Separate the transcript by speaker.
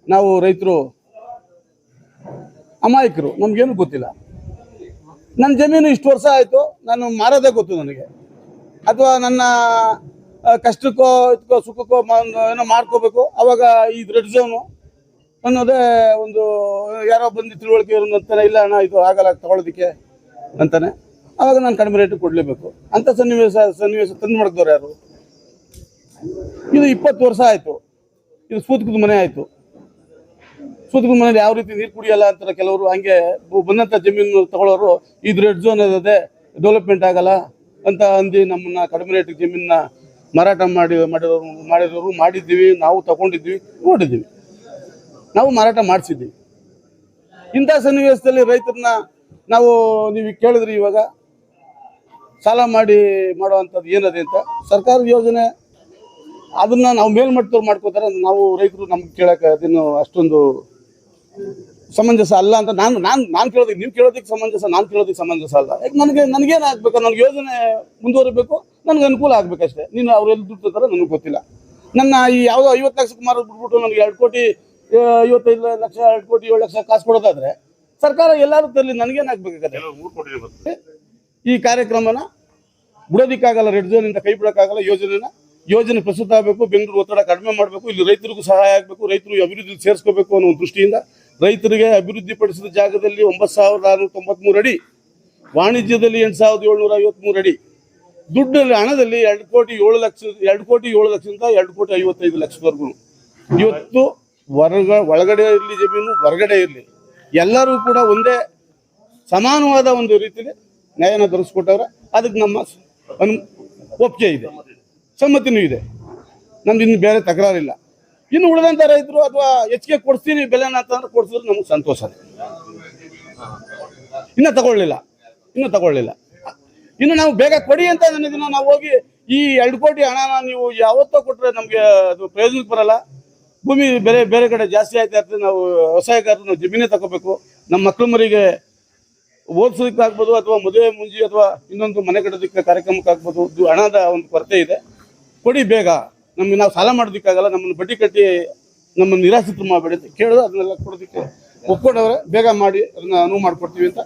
Speaker 1: ನಾವು ರೈತರು ಅಮಾಯಕರು, ನಮಗೇನು ಗೊತ್ತಿಲ್ಲ. ನನ್ನ ಜಮೀನು ಇಷ್ಟು ವರ್ಷ ಆಯಿತು, ನಾನು ಮಾರೋದೇ ಗೊತ್ತು ನನಗೆ, ಅಥವಾ ನನ್ನ ಕಷ್ಟಕ್ಕೋ ಇದಕ್ಕೋ ಸುಖಕ್ಕೋ ಏನೋ ಮಾಡ್ಕೋಬೇಕು. ಅವಾಗ ಈ ರೆಡ್ ಝೋನು ಅನ್ನೋದೇ ಒಂದು ಯಾರೋ ಬಂದು ತಿಳುವಳಿಕೆ ಅಂತಾನೆ, ಇಲ್ಲ ಅಣ್ಣ ಇದು ಆಗಲ್ಲ ತಗೊಳ್ಳೋದಕ್ಕೆ ಅಂತಾನೆ, ಆವಾಗ ನಾನು ಕಡಿಮೆ ರೇಟ್ ಕೊಡಲೇಬೇಕು ಅಂತ ಸನ್ನಿವೇಶ ತಂದು ಮಾಡಿದವ್ರು ಯಾರು? ಇದು 20 ವರ್ಷ ಆಯಿತು. ಇದು ಸೂತಕದ ಮನೆ ಆಯಿತು. ಸೂತಕದ ಮನೇಲಿ ಯಾವ ರೀತಿ ನೀರು ಕುಡಿಯಲ್ಲ ಅಂತಾರೆ ಕೆಲವರು. ಹಂಗೆ ಬಂದಂಥ ಜಮೀನು ತಗೊಳ್ಳೋರು ಇದು ರೆಡ್ ಝೋನ್ ಇರೋದೆ, ಡೆವಲಪ್ಮೆಂಟ್ ಆಗಲ್ಲ ಅಂತ ಅಂದು ನಮ್ಮನ್ನ ಕಡಿಮೆ ರೇಟಿಗೆ ಜಮೀನನ್ನ ಮಾರಾಟ ಮಾಡಿರೋರು ಮಾಡಿದ್ದೀವಿ. ನಾವು ತಗೊಂಡಿದ್ವಿ, ನೋಡಿದ್ದೀವಿ, ನಾವು ಮಾರಾಟ ಮಾಡಿಸಿದ್ದೀವಿ. ಇಂಥ ಸನ್ನಿವೇಶದಲ್ಲಿ ರೈತರನ್ನ ನಾವು ನೀವು ಕೇಳಿದ್ರಿ, ಇವಾಗ ಸಾಲ ಮಾಡಿ ಮಾಡುವಂಥದ್ದು ಏನದೆ ಅಂತ ಸರ್ಕಾರದ ಯೋಜನೆ, ಅದನ್ನು ನಾವು ಮೇಲ್ಮಟ್ಟದವ್ರು ಮಾಡ್ಕೋತಾರೆ. ನಾವು ರೈತರು ನಮ್ಗೆ ಕೇಳೋಕೆ ಅದೇನು ಅಷ್ಟೊಂದು ಸಮಂಜಸ ಅಲ್ಲ ಅಂತ ನಾನು ಕೇಳೋದಕ್ಕೆ, ನೀವು ಕೇಳೋದಕ್ಕೆ ಸಮಂಜಸ, ನಾನು ಕೇಳೋದಕ್ಕೆ ಸಮಂಜಸ ಅಲ್ಲ. ಯಾಕೆ ನನಗೇನು ಆಗಬೇಕು, ನನಗೆ ಯೋಜನೆ ಮುಂದುವರಿಬೇಕು, ನನಗೆ ಅನುಕೂಲ ಆಗಬೇಕಷ್ಟೇ. ನೀನು ಅವ್ರೆಲ್ಲಿ ದುಡ್ಡು ತರ್ತಾರೋ ನನಗೆ ಗೊತ್ತಿಲ್ಲ. ನನ್ನ ಈ ಯಾವುದೋ 50 ಲಕ್ಷಕ್ಕೆ ಮಾರೋದು ಬಿಟ್ಬಿಟ್ಟು ನನಗೆ 2 ಕೋಟಿ 55 ಲಕ್ಷ 2 ಕೋಟಿ 7 ಲಕ್ಷ ಕಾಸು ಕೊಡೋದಾದ್ರೆ ಸರ್ಕಾರ ಎಲ್ಲರೂ ತರಲಿ, ನನಗೇನು ಆಗಬೇಕಾಗತ್ತೆ? ಈ ಕಾರ್ಯಕ್ರಮನ ಬಿಡೋದಕ್ಕಾಗಲ್ಲ, ರೆಡ್ ಝೋನಿಂದ ಕೈ ಬಿಡೋಕ್ಕಾಗಲ್ಲ. ಯೋಜನೆ ಪ್ರಸ್ತುತ ಆಗಬೇಕು, ಬೆಂಗಳೂರು ಒತ್ತಡ ಕಡಿಮೆ ಮಾಡಬೇಕು, ಇಲ್ಲಿ ರೈತರಿಗೂ ಸಹಾಯ ಆಗಬೇಕು, ರೈತರು ಅಭಿವೃದ್ಧಿ ಸೇರಿಸ್ಕೋಬೇಕು ಅನ್ನೋ ಒಂದು ದೃಷ್ಟಿಯಿಂದ ರೈತರಿಗೆ ಅಭಿವೃದ್ಧಿಪಡಿಸಿದ ಜಾಗದಲ್ಲಿ 9,693 ಅಡಿ, ವಾಣಿಜ್ಯದಲ್ಲಿ 8,753 ಅಡಿ, ದುಡ್ಡಲ್ಲಿ ಹಣದಲ್ಲಿ 2 ಕೋಟಿ 7 ಲಕ್ಷದಿಂದ 2 ಕೋಟಿ 55 ಲಕ್ಷವರೆಗೂ ಇವತ್ತು ಒಳಗಡೆ ಇರಲಿ ಜಮೀನು, ಹೊರಗಡೆ ಇರಲಿ, ಎಲ್ಲರೂ ಕೂಡ ಒಂದೇ ಸಮಾನವಾದ ಒಂದು ರೀತಿಯಲ್ಲಿ ನ್ಯಾಯನ ದೊರಕಿಸ್ಕೊಟ್ಟವ್ರೆ. ಅದಕ್ಕೆ ನಮ್ಮ ಒಪ್ಪಿಗೆ ಇದೆ, ಸಮ್ಮತಿನೂ ಇದೆ. ನಮ್ದು ಇನ್ನು ಬೇರೆ ತಕರಾರಿಲ್ಲ. ಇನ್ನು ಉಳಿದಂಥ ರೈತರು ಅಥವಾ ಹೆಚ್ಚಿಗೆ ಕೊಡ್ತೀನಿ ಬೆಲೆನ ಅಂತಂದ್ರೆ ಕೊಡ್ಸಿದ್ರೆ ನಮಗೆ ಸಂತೋಷ. ಇನ್ನೂ ತಗೊಳ್ಳಿಲ್ಲ. ಇನ್ನು ನಾವು ಬೇಗ ಕೊಡಿ ಅಂತ ದಿನ ನಾವು ಹೋಗಿ ಈ 2 ಕೋಟಿ ಹಣನ ನೀವು ಯಾವತ್ತೋ ಕೊಟ್ಟರೆ ನಮಗೆ ಅದು ಪ್ರಯೋಜನಕ್ಕೆ ಬರಲ್ಲ. ಭೂಮಿ ಬೆಲೆ ಬೇರೆ ಕಡೆ ಜಾಸ್ತಿ ಆಯ್ತಾ ಇರ್ತದೆ. ನಾವು ವ್ಯವಸಾಯಗಾರರು ನಾವು ಜಮೀನೇ ತಗೋಬೇಕು. ನಮ್ಮ ಮಕ್ಕಳು ಮರಿಗೆ ಓದಿಸೋದಕ್ಕಾಗ್ಬೋದು, ಅಥವಾ ಮದುವೆ ಮುಂಜಿ ಅಥವಾ ಇನ್ನೊಂದು ಮನೆ ಕಟ್ಟೋದಕ್ಕೆ ಕಾರ್ಯಕ್ರಮಕ್ಕಾಗ್ಬೋದು. ಹಣದ ಒಂದು ಕೊರತೆ ಇದೆ, ಕೊಡಿ ಬೇಗ. ನಮಗೆ ನಾವು ಸಾಲ ಮಾಡೋದಕ್ಕಾಗಲ್ಲ, ನಮ್ಮನ್ನು ಬಡ್ಡಿ ಕಟ್ಟಿ ನಮ್ಮನ್ನು ನಿರಾಶ್ರಿತರು ಮಾಡಬೇಡಿ ಅಂತ ಕೇಳಿದ್ರೆ ಅದನ್ನೆಲ್ಲ ಕೊಡೋದಕ್ಕೆ ಒಪ್ಕೊಂಡವ್ರೆ. ಬೇಗ ಮಾಡಿ ಅದನ್ನ ಅನುವು ಮಾಡಿಕೊಡ್ತೀವಿ ಅಂತ